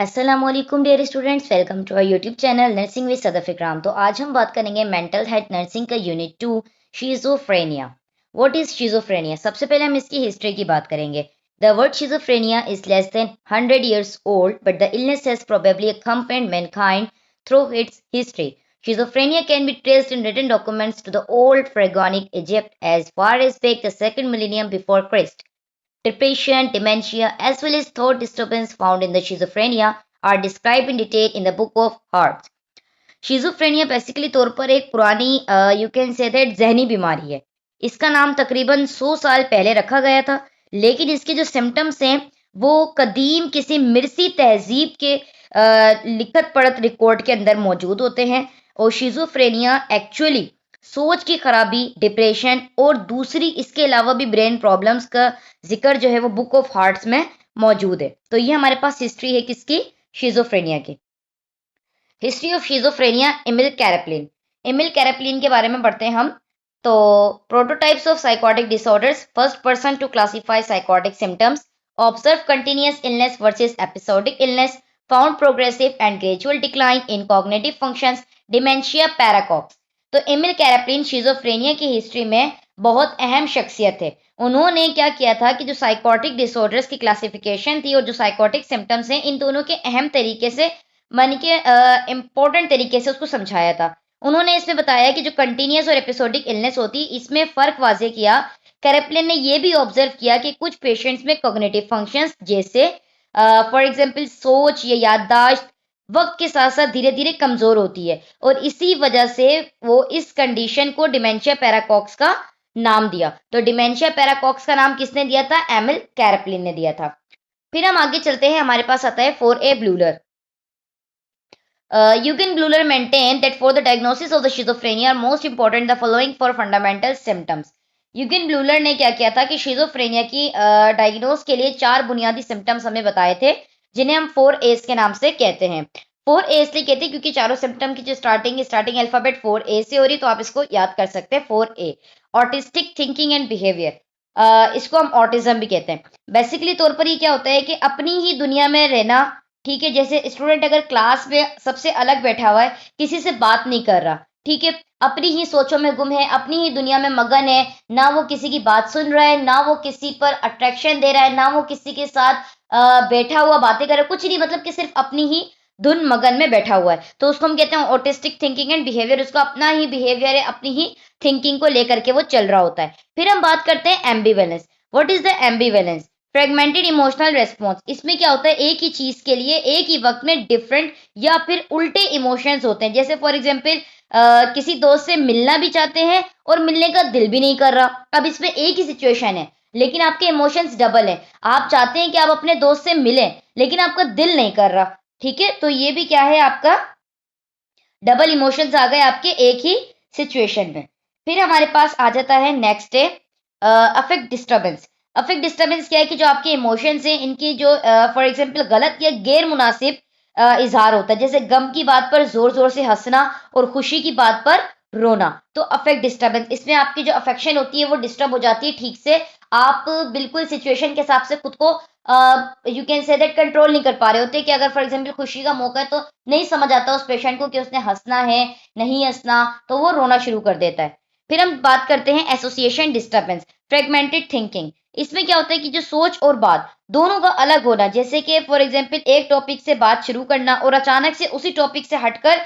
अस्सलाम वालेकुम dear students, welcome to our YouTube channel nursing with Sadaf Ikram. तो आज हम बात करेंगे मेंटल हेल्थ नर्सिंग का unit 2 schizophrenia. What is schizophrenia? सबसे पहले हम इसकी हिस्ट्री की बात करेंगे। The word schizophrenia is less than 100 years old, but the illness has probably accompanied mankind through its history. Schizophrenia can be traced in written documents to the old pharaonic Egypt as far as back the second millennium before Christ. Depression, dementia, as well as thought disturbance found in the schizophrenia are described in detail in the Book of Herbs. Schizophrenia basically तौर पर एक पुरानी you can say that जहनी बीमारी है। इसका नाम तकरीबन 100 साल पहले रखा गया था, लेकिन इसके जो सिम्टम्स हैं वो कदीम किसी मिर्सी तहजीब के लिखत पढ़त रिकॉर्ड के अंदर मौजूद होते हैं। और शिजोफ्रेनिया एक्चुअली सोच की खराबी, डिप्रेशन और दूसरी इसके अलावा भी ब्रेन प्रॉब्लम्स का जिक्र जो है वो बुक ऑफ हार्ट्स में मौजूद है। तो ये हमारे पास हिस्ट्री है किसकी? शिजोफ्रेनिया की। History of schizophrenia, Emil Kraepelin. Emil Kraepelin के बारे में पढ़ते हैं हम। तो prototypes of psychotic disorders, first person to classify psychotic symptoms, observe continuous illness versus episodic illness, found progressive and gradual decline in cognitive functions, dementia praecox. तो Emil Kraepelin schizophrenia की history में बहुत अहम शख्सियत है। उन्होंने क्या किया था कि जो साइकोटिक डिसऑर्डर्स की क्लासिफिकेशन थी और जो साइकोटिक सिम्टम्स हैं, इन दोनों के अहम तरीके से मानी के इम्पोर्टेंट तरीके से उसको समझाया था। उन्होंने इसमें बताया कि जो कंटिन्यूअस और एपिसोडिक इलनेस होती है इसमें फ़र्क वाज़े किया। कैरेप्लिन ने ये भी ऑब्जर्व किया कि कुछ पेशेंट्स में कॉग्निटिव फंक्शंस जैसे फॉर एग्जांपल सोच या याददाश्त वक्त के साथ साथ धीरे धीरे कमज़ोर होती है, और इसी वजह से वो इस कंडीशन को डिमेंशिया पैराकॉक्स का नाम दिया। तो डिमेंशिया पैराकॉक्स का नाम किसने दिया था? एमिल कैरेप्लिन ने दिया था। फिर हम आगे चलते हैं, हमारे पास आता है 4A ब्लूलर। Eugen Bleuler maintained that for the diagnosis of the schizophrenia are most important the following four fundamental symptoms. यूगिन ब्लूलर ने क्या किया था कि शिजोफ्रेनिया की डायग्नोस के लिए 4 बुनियादी सिम्टम्स हमें बताए थे, जिन्हें हम 4A's के नाम से कहते हैं। 4A इसलिए कहते हैं क्योंकि चारों सिम्टम की जो स्टार्टिंग अल्फाबेट 4A से हो रही, तो आप इसको याद कर सकते हैं 4A। Autistic thinking and behaviour, इसको हम ऑटिज्म भी कहते हैं। बेसिकली तौर पर ये क्या होता है कि अपनी ही दुनिया में रहना। ठीक है, जैसे स्टूडेंट अगर क्लास में सबसे अलग बैठा हुआ है, किसी से बात नहीं कर रहा, ठीक है, अपनी ही सोचों में गुम है, अपनी ही दुनिया में मगन है, ना वो किसी की बात सुन रहा है, ना वो किसी पर अट्रैक्शन दे रहा है, ना वो किसी के साथ बैठा हुआ बातें कर रहा है, कुछ नहीं, मतलब कि सिर्फ अपनी ही धुन मगन में बैठा हुआ है, तो उसको हम कहते हैं ऑटिस्टिक थिंकिंग एंड बिहेवियर। उसका अपना ही बिहेवियर है, अपनी ही थिंकिंग को लेकर के वो चल रहा होता है। फिर हम बात करते हैं ambivalence. What is the ambivalence? Fragmented emotional response. इसमें क्या होता है, एक ही चीज के लिए एक ही वक्त में डिफरेंट या फिर उल्टे इमोशंस होते हैं। जैसे फॉर एग्जांपल किसी दोस्त से मिलना भी चाहते हैं और मिलने का दिल भी नहीं कर रहा। अब इसमें एक ही सिचुएशन है, लेकिन आपके इमोशंस डबल हैं। आप चाहते हैं कि आप अपने दोस्त से मिलें, लेकिन आपका दिल नहीं कर रहा। ठीक है, तो ये भी क्या है, आपका डबल इमोशंस आ गए आपके एक ही सिचुएशन में। फिर हमारे पास आ जाता है नेक्स्ट है अफेक्ट डिस्टर्बेंस। अफेक्ट डिस्टर्बेंस क्या है कि जो आपके इमोशंस हैं इनकी जो फॉर एग्जांपल गलत या गैर मुनासिब इजहार होता है, जैसे गम की बात पर जोर जोर से हंसना और खुशी की बात पर रोना। तो अफेक्ट डिस्टर्बेंस, इसमें आपकी जो अफेक्शन होती है वो डिस्टर्ब हो जाती है ठीक से। आप बिल्कुल सिचुएशन के हिसाब से खुद को you can say that control नहीं कर पा रहे होते कि अगर फॉर एग्जांपल खुशी का मौका है तो नहीं समझ आता उस पेशेंट को कि उसने हंसना है नहीं हंसना, तो वो रोना शुरू कर देता है। फिर हम बात करते हैं एसोसिएशन डिस्टर्बेंस, फ्रेगमेंटेड थिंकिंग। इसमें क्या होता है कि जो सोच और बात दोनों का अलग होना, जैसे कि फॉर एग्जांपल एक टॉपिक से बात शुरू करना और अचानक से उसी टॉपिक से हटकर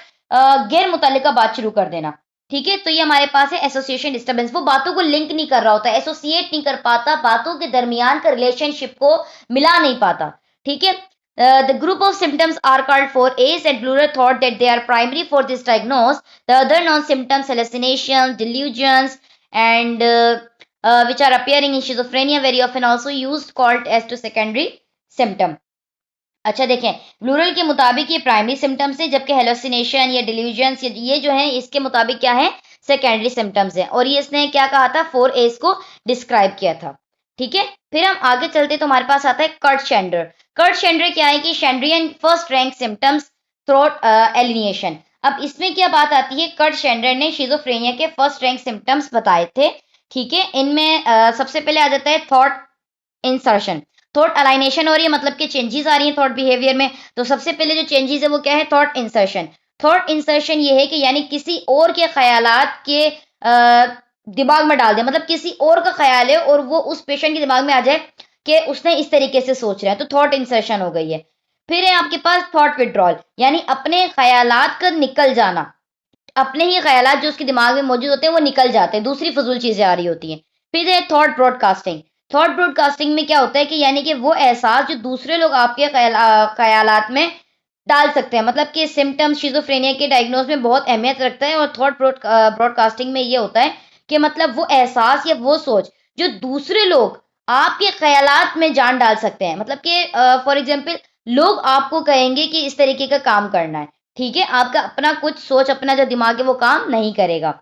गैर मुतल्लिका बात शुरू कर देना। ठीक है, तो ये हमारे पास है एसोसिएशन डिस्टर्बेंस। वो बातों को लिंक नहीं कर रहा होता, एसोसिएट नहीं कर पाता, बातों के दरमियान का रिलेशनशिप को मिला नहीं पाता। ठीक है, the group of symptoms are called 4A's, and Bleuler thought that they are primary for this diagnosis. The other known symptoms, hallucinations, delusions, and which are appearing in schizophrenia very often also used called as to secondary symptom. अच्छा देखें, ब्लूरल के मुताबिक ये primary symptoms है, जबकि hallucination या delusions ये जो है इसके मुताबिक क्या है, सेकेंडरी सिम्टम्स हैं। और ये इसने क्या कहा था, 4A's को डिस्क्राइब किया था। ठीक है, फिर हम आगे चलते तो हमारे पास आता है कर्ट शेंडर। कर्ट शेंडर क्या है कि शेंड्रियन फर्स्ट रैंक सिम्टम्स थ्रोट एलिनिएशन। अब इसमें क्या बात आती है, कर्ट शेंडर ने शिजोफ्रेनिया के फर्स्ट रैंक सिम्टम्स बताए थे। ठीक है, इनमें सबसे पहले आ जाता है थॉट इंसर्शन। थॉट अलाइनेशन हो रही है, मतलब कि चेंजेस आ रही हैं थॉट बिहेवियर में। तो सबसे पहले जो चेंजेस है वो क्या है, थॉट इंसर्शन। थॉट इंसर्शन ये है कि यानी किसी और के ख्यालात के दिमाग में डाल दे, मतलब किसी और का ख्याल है और वो उस पेशेंट के दिमाग में आ जाए कि उसने इस तरीके से सोच रहा है, तो थॉट इंसर्शन हो गई है। फिर है आपके पास थॉट विड्रॉल, यानी अपने ख्यालात का निकल जाना, अपने ही ख्यालात जो उसके दिमाग में मौजूद होते हैं वो निकल जाते हैं, दूसरी फजूल चीजें आ रही होती हैं। फिर है थॉट ब्रॉडकास्टिंग। थॉट ब्रॉडकास्टिंग में क्या होता है कि यानी कि वो एहसास जो दूसरे लोग आपके ख्यालात में डाल सकते हैं, मतलब कि सिम्टम्स शिजोफ्रेनिया के डायग्नोज में बहुत अहमियत रखता है। और थॉट ब्रॉडकास्टिंग में ये होता है कि मतलब वो एहसास या वो सोच जो दूसरे लोग आपके ख्यालात में जान डाल सकते हैं, मतलब कि फॉर एग्जाम्पल लोग आपको कहेंगे कि इस तरीके का काम करना है, ठीक है, आपका अपना कुछ सोच, अपना जो दिमाग है वो काम नहीं करेगा।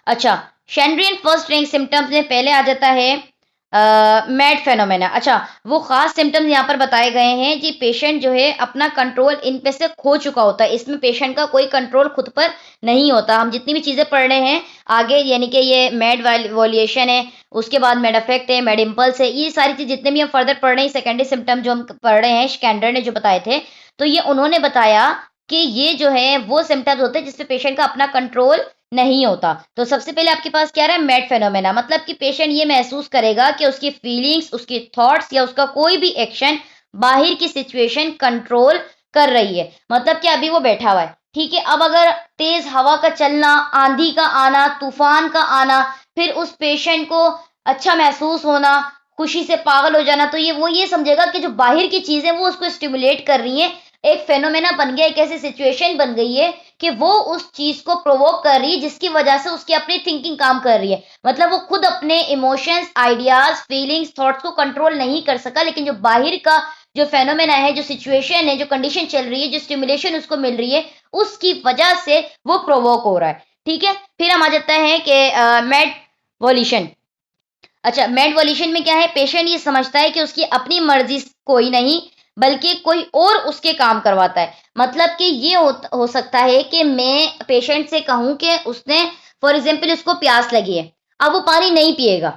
अच्छा, शेंड्रियन फर्स्ट रैंक सिम्टम्स में पहले आ जाता है मैड फेनोमेना। अच्छा, वो खास सिम्टम्स यहाँ पर बताए गए हैं जी, पेशेंट जो है अपना कंट्रोल इन पे से खो चुका होता है, इसमें पेशेंट का कोई कंट्रोल खुद पर नहीं होता। हम जितनी भी चीजें पढ़ रहे हैं आगे, यानी कि ये मैड वॉल्यूशन है, उसके बाद मैड अफेक्ट है, मैड इम्पल्स है, ये सारी चीज जितने भी हम फर्दर पढ़ रहे हैं, सेकेंडरी सिम्टम जो हम पढ़ रहे हैं स्कैंडर ने जो बताए थे, तो ये उन्होंने बताया कि ये जो है वो सिम्टम्स होते हैं जिसपे पेशेंट का अपना कंट्रोल नहीं होता। तो सबसे पहले आपके पास क्या रहा है, मैड फेनोमेना, मतलब कि पेशेंट ये महसूस करेगा कि उसकी फीलिंग्स, उसकी थॉट्स या उसका कोई भी एक्शन बाहर की सिचुएशन कंट्रोल कर रही है। मतलब कि अभी वो बैठा हुआ है, ठीक है, अब अगर तेज हवा का चलना, आंधी का आना, तूफान का आना, फिर उस पेशेंट को अच्छा महसूस होना, खुशी से पागल हो जाना, तो वो ये समझेगा कि जो बाहर की चीजें वो उसको स्टिमुलेट कर रही है, एक फेनोमेना बन गया, एक ऐसी सिचुएशन बन गई है कि वो उस चीज को प्रोवोक कर रही है जिसकी वजह से उसकी अपनी थिंकिंग काम कर रही है। मतलब वो खुद अपने इमोशंस, आइडियाज, फीलिंग्स, थॉट्स को कंट्रोल नहीं कर सका, लेकिन जो बाहर का जो फेनोमेना है, जो सिचुएशन है, जो कंडीशन चल रही है, जो स्टिमुलेशन उसको मिल रही है, उसकी वजह से वो प्रोवोक हो रहा है, ठीक है। फिर हम आ जाता है कि मैड वॉल्यूशन। अच्छा, मैड वॉल्यूशन में क्या है, पेशेंट ये समझता है कि उसकी अपनी मर्जी कोई नहीं बल्कि कोई और उसके काम करवाता है। मतलब कि ये हो सकता है कि मैं पेशेंट से कहूं कि उसने फॉर एग्जाम्पल उसको प्यास लगी है, अब वो पानी नहीं पिएगा,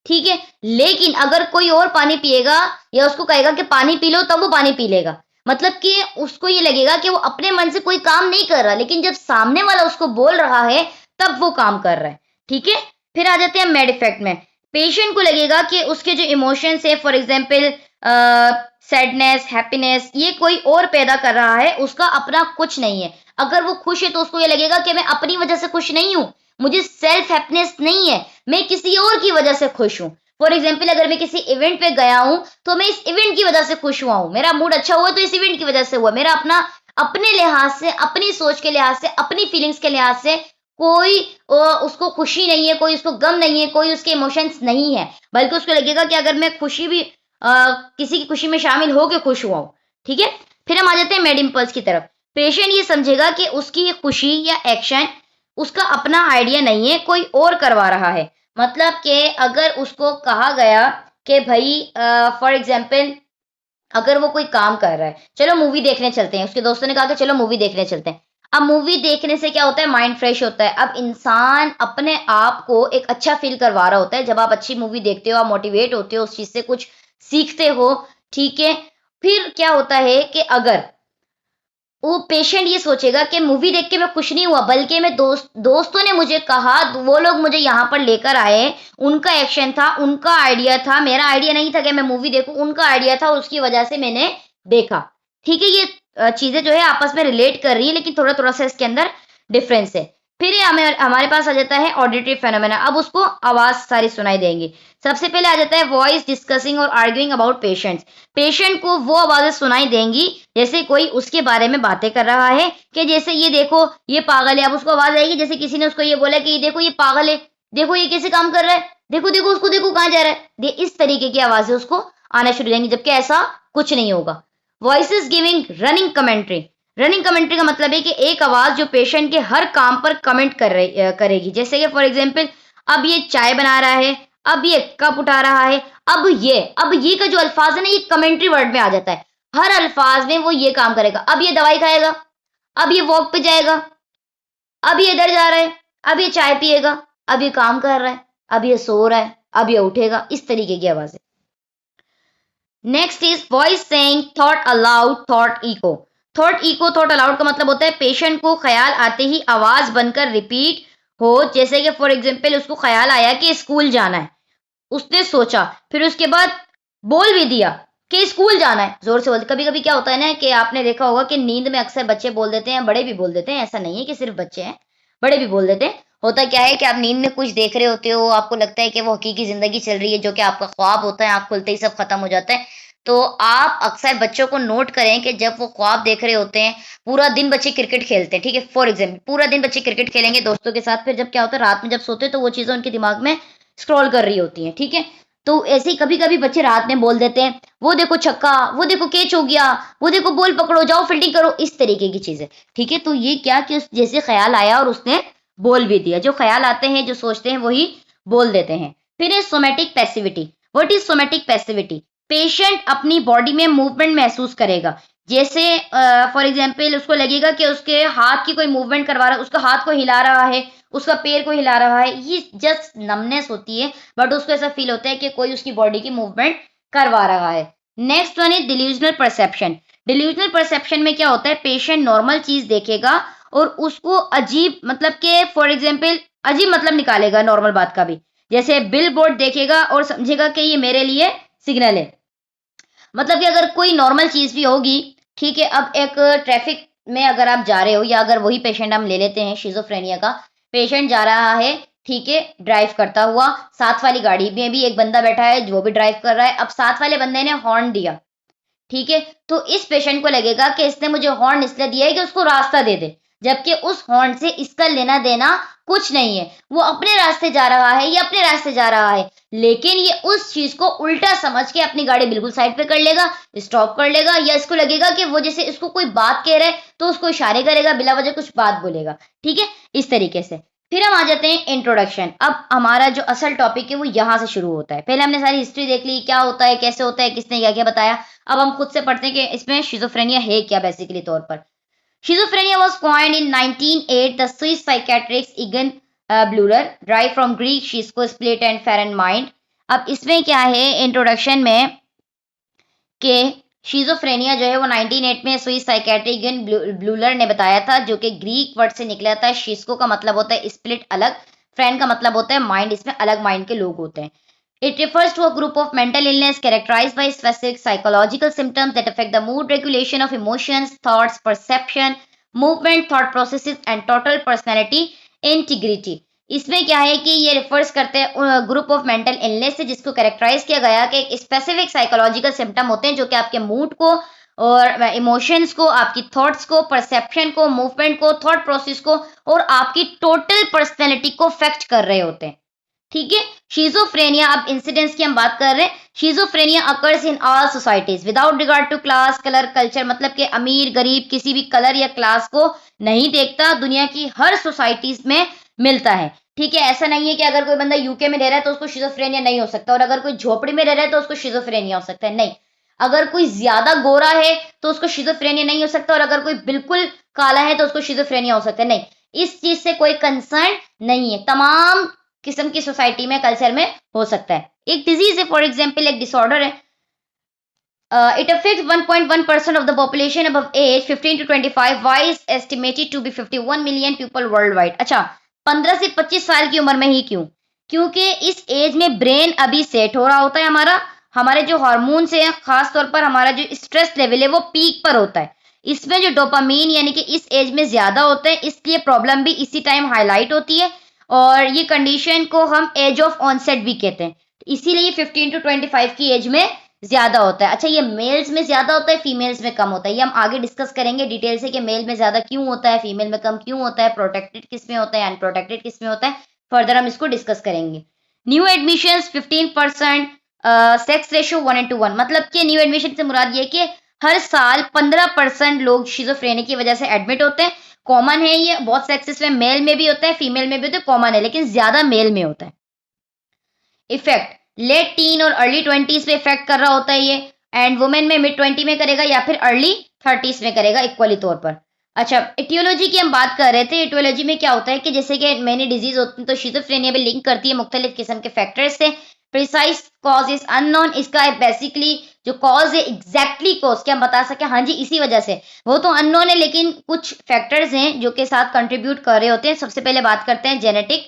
ठीक है, लेकिन अगर कोई और पानी पिएगा या उसको कहेगा कि पानी पी लो, तब वो पानी पी लेगा। मतलब कि उसको ये लगेगा कि वो अपने मन से कोई काम नहीं कर रहा, लेकिन जब सामने वाला उसको बोल रहा है तब वो काम कर रहा है, ठीक है। फिर आ जाते हैं मैड इफेक्ट में। पेशेंट को लगेगा कि उसके जो इमोशंस है, फॉर एग्जाम्पल सैडनेस, हैप्पीनेस, ये कोई और पैदा कर रहा है, उसका अपना कुछ नहीं है। अगर वो खुश है तो उसको ये लगेगा कि मैं अपनी वजह से खुश नहीं हूं, मुझे सेल्फ हैप्पीनेस नहीं है, मैं किसी और की वजह से खुश हूं। फॉर एग्जाम्पल अगर मैं किसी इवेंट पे गया हूं तो मैं इस इवेंट की वजह से खुश हुआ हूं, मेरा मूड अच्छा हुआ तो इस इवेंट की वजह से हुआ, मेरा अपना अपने लिहाज से, अपनी सोच के लिहाज से, अपनी फीलिंग्स के लिहाज से कोई उसको खुशी नहीं है, कोई उसको गम नहीं है, कोई उसके इमोशंस नहीं है, बल्कि उसको लगेगा कि अगर मैं खुशी भी किसी की खुशी में शामिल होकर खुश हुआ हूं, ठीक है। फिर हम आ जाते हैं मैड इम्पल्स की तरफ। पेशेंट ये समझेगा कि उसकी खुशी या एक्शन उसका अपना आइडिया नहीं है, कोई और करवा रहा है। मतलब कि अगर उसको कहा गया कि भाई फॉर एग्जाम्पल अगर वो कोई काम कर रहा है, चलो मूवी देखने चलते हैं, उसके दोस्तों ने कहा कि चलो मूवी देखने चलते हैं। अब मूवी देखने से क्या होता है, माइंड फ्रेश होता है। अब इंसान अपने आप को एक अच्छा फील करवा रहा होता है, जब आप अच्छी मूवी देखते हो, आप मोटिवेट होते हो, उस चीज से कुछ सीखते हो, ठीक है। फिर क्या होता है कि अगर वो पेशेंट ये सोचेगा कि मूवी देख के मैं खुश नहीं हुआ, बल्कि मैं दोस्तों ने मुझे कहा, वो लोग मुझे यहाँ पर लेकर आए, उनका एक्शन था, उनका आइडिया था, मेरा आइडिया नहीं था कि मैं मूवी देखूं, उनका आइडिया था, उसकी वजह से मैंने देखा, ठीक है। ये चीजें जो है आपस में रिलेट कर रही है, लेकिन थोड़ा थोड़ा सा इसके अंदर डिफरेंस है। फिर ये हमारे पास आ जाता है ऑडिटरी फेनोमेना। अब उसको आवाज सारी सुनाई देंगी। सबसे पहले आ जाता है वॉइस डिस्कसिंग और आर्ग्यूइंग अबाउट पेशेंट्स। पेशेंट को वो आवाजें सुनाई देंगी जैसे कोई उसके बारे में बातें कर रहा है, कि जैसे ये देखो ये पागल है। अब उसको आवाज आएगी जैसे किसी ने उसको ये बोला कि ये देखो ये पागल है, देखो ये कैसे काम कर रहा है, देखो देखो उसको, देखो कहाँ जा रहा है, इस तरीके की आवाजें उसको आना शुरू हो जाएंगी, जबकि ऐसा कुछ नहीं होगा। Voices giving running commentary. Running commentary का मतलब है कि एक आवाज जो पेशेंट के हर काम पर कमेंट करेगी। जैसे कि फॉर एग्जाम्पल अब ये चाय बना रहा है, अब ये कप उठा रहा है, अब ये का जो अल्फाज है ना, ये कमेंट्री वर्ड में आ जाता है। हर अल्फाज में वो ये काम करेगा। अब ये दवाई खाएगा, अब ये वॉक पे जाएगा, अब ये इधर जा रहा है, अब ये चाय पिएगा, अब ये काम कर रहा है, अब ये सो रहा है, अब ये उठेगा, इस तरीके की आवाजें। Next is voice saying thought aloud, thought echo. Thought echo, thought aloud का मतलब होता है पेशेंट को ख्याल आते ही आवाज बनकर रिपीट हो। जैसे कि फॉर एग्जांपल उसको ख्याल आया कि स्कूल जाना है, उसने सोचा, फिर उसके बाद बोल भी दिया कि स्कूल जाना है, जोर से बोलते। कभी कभी क्या होता है ना कि आपने देखा होगा कि नींद में अक्सर बच्चे बोल देते हैं, बड़े भी बोल देते हैं, ऐसा नहीं है कि सिर्फ बच्चे हैं, बड़े भी बोल देते हैं। होता क्या है कि आप नींद में कुछ देख रहे होते हो, आपको लगता है कि वो हकीकी जिंदगी चल रही है, जो कि आपका ख्वाब होता है, आंख खुलते ही सब खत्म हो जाता है। तो आप अक्सर बच्चों को नोट करें कि जब वो ख्वाब देख रहे होते हैं, पूरा दिन बच्चे क्रिकेट खेलते हैं, ठीक है, फॉर एग्जाम्पल पूरा दिन बच्चे क्रिकेट खेलेंगे दोस्तों के साथ, फिर जब क्या होता है रात में जब सोते हैं तो वो चीजें उनके दिमाग में स्क्रॉल कर रही होती हैं, ठीक है। तो ऐसे ही कभी कभी बच्चे रात में बोल देते हैं, वो देखो छक्का, वो देखो कैच हो गया, वो देखो बॉल पकड़ो, जाओ फील्डिंग करो, इस तरीके की चीजें, ठीक है। तो ये क्या कि उस जैसे ख्याल आया और उसने बोल भी दिया। जो ख्याल आते हैं, जो सोचते हैं, वही बोल देते हैं। फिर है somatic passivity. What is somatic passivity? Patient अपनी बॉडी में मूवमेंट महसूस करेगा। जैसे फॉर एग्जाम्पल उसको लगेगा कि उसके हाथ की कोई मूवमेंट करवा रहा है, उसका हाथ को हिला रहा है, उसका पैर को हिला रहा है, ये जस्ट नमनेस होती है, बट उसको ऐसा फील होता है कि कोई उसकी बॉडी की मूवमेंट करवा रहा है। Next one is delusional perception. Delusional perception में क्या होता है, पेशेंट नॉर्मल चीज देखेगा और उसको अजीब मतलब के फॉर एग्जाम्पल अजीब मतलब निकालेगा नॉर्मल बात का भी। जैसे बिल बोर्ड देखेगा और समझेगा कि ये मेरे लिए सिग्नल है। मतलब कि अगर कोई नॉर्मल चीज भी होगी, ठीक है, अब एक ट्रैफिक में अगर आप जा रहे हो, या अगर वही पेशेंट हम ले लेते हैं शिजोफ्रेनिया का पेशेंट जा रहा है, ठीक है, ड्राइव करता हुआ, साथ वाली गाड़ी में भी एक बंदा बैठा है जो भी ड्राइव कर रहा है। अब साथ वाले बंदे ने हॉर्न दिया, ठीक है, तो इस पेशेंट को लगेगा कि इसने मुझे हॉर्न इसलिए दिया है कि उसको रास्ता दे दे, जबकि उस हॉर्न से इसका लेना देना कुछ नहीं है। वो अपने रास्ते जा रहा है, ये अपने रास्ते जा रहा है, लेकिन ये उस चीज को उल्टा समझ के अपनी गाड़ी बिल्कुल साइड पे कर लेगा, स्टॉप कर लेगा, या इसको लगेगा कि वो जैसे इसको कोई बात कह रहा है तो उसको इशारे करेगा, बिला वजह कुछ बात बोलेगा, ठीक है, इस तरीके से। फिर हम आ जाते हैं इंट्रोडक्शन। अब हमारा जो असल टॉपिक है वो यहाँ से शुरू होता है। पहले हमने सारी हिस्ट्री देख ली, क्या होता है, कैसे होता है, किसने क्या क्या बताया। अब हम खुद से पढ़ते हैं कि इसमें शिजोफ्रेनिया है क्या बेसिकली तौर पर। Schizophrenia was coined in 1908 the Swiss psychiatrist Egon Bleuler, derived from Greek schizo, split and foreign mind। अब इसमें क्या है इंट्रोडक्शन में कि शिजोफ्रेनिया जो है वो 1908 में स्विस साइकियाट्रिस्ट ईगन ब्लूलर ने बताया था, जो कि ग्रीक वर्ड से निकला था। शिस्को का मतलब होता है स्प्लिट, अलग, फ्रेंड का मतलब होता है माइंड, इसमें अलग माइंड के लोग होते हैं। It refers to a group of mental illness characterized by specific psychological symptoms that affect the mood regulation of emotions, thoughts, perception, movement, thought processes and total personality integrity। इसमें क्या है कि ये रिफर्स करते हैं ग्रुप ऑफ मेंटल इलनेस से, जिसको characterise किया गया कि एक स्पेसिफिक साइकोलॉजिकल सिम्टम होते हैं जो कि आपके मूड को और इमोशंस को, आपकी थॉट्स को, परसेप्शन को, मूवमेंट को, थॉट प्रोसेस को और आपकी टोटल पर्सनैलिटी को अफेक्ट कर रहे होते हैं, ठीक है। शिजोफ्रेनिया, अब इंसिडेंट्स की हम बात कर रहे हैं। Schizophrenia occurs in all societies without regard to class, colour, culture, मतलब कि अमीर गरीब किसी भी कलर या क्लास को नहीं देखता, दुनिया की हर सोसाइटीज में मिलता है, ठीक है। ऐसा नहीं है कि अगर कोई बंदा यूके में रह रहा है तो उसको शिजोफ्रेनिया नहीं हो सकता, और अगर कोई झोपड़ी में रह रहा है तो उसको शिजोफ्रेनिया हो सकता है, नहीं। अगर कोई ज्यादा गोरा है तो उसको शिजोफ्रेनिया नहीं हो सकता, और अगर कोई बिल्कुल काला है तो उसको शिजोफ्रेनिया हो सकता है, नहीं। इस चीज से कोई कंसर्न नहीं है, तमाम किस्म की सोसाइटी में, कल्चर में हो सकता है। एक डिजीज है, फॉर एग्जाम्पल एक डिसऑर्डर है। It affects 1.1% of the population above age 15 to 25, wise estimated to be 51 million people worldwide। अच्छा, 15 से 25 साल की उम्र में ही क्यों? क्योंकि इस एज में ब्रेन अभी सेट हो रहा होता है, हमारे जो हार्मोन्स हैं, खास तौर पर हमारा जो स्ट्रेस लेवल है वो पीक पर होता है। इसमें जो डोपामीन यानी कि इस एज में ज्यादा होता है, इसलिए प्रॉब्लम भी इसी टाइम हाईलाइट होती है, और ये कंडीशन को हम एज ऑफ ऑनसेट भी कहते हैं, इसीलिए 15 टू 25 की एज में ज्यादा होता है। अच्छा, ये मेल्स में ज्यादा होता है, फीमेल्स में कम होता है, ये हम आगे डिस्कस करेंगे डिटेल से कि मेल में ज्यादा क्यों होता है, फीमेल में कम क्यों होता है, प्रोटेक्टेड किस में होता है, अनप्रोटेक्टेड किस में होता है, फर्दर हम इसको डिस्कस करेंगे। न्यू एडमिशंस 15%, सेक्स रेशियो 1:1, मतलब कि न्यू एडमिशन से मुराद ये कि हर साल 15% लोग शिजोफ्रेनिया की वजह से एडमिट होते हैं। कॉमन है ये, बहुत सेक्सेस में, मेल में भी होता है, फीमेल में भी होता है, कॉमन है, लेकिन ज्यादा मेल में होता है। इफेक्ट लेट टीन और अर्ली 20s पे इफेक्ट कर रहा होता है ये, एंड वुमेन में मिड 20 में करेगा या फिर अर्ली 30s में करेगा इक्वली तौर पर। अच्छा, इटियोलॉजी की हम बात कर रहे थे। इटियोलॉजी में क्या होता है कि जैसे कि मैंने डिजीज होती है तो शिजोफ्रेनिया भी लिंक करती है मुख्तलिफ किस्म के फैक्टर्स से। प्रिसाइज कॉज इज अननोन, इसका बेसिकली जो कॉज है, एग्जैक्टली कॉज क्या हम बता सके हाँ जी इसी वजह से, वो तो अननोन है, लेकिन कुछ फैक्टर्स हैं जो के साथ कंट्रीब्यूट कर रहे होते हैं। सबसे पहले बात करते हैं जेनेटिक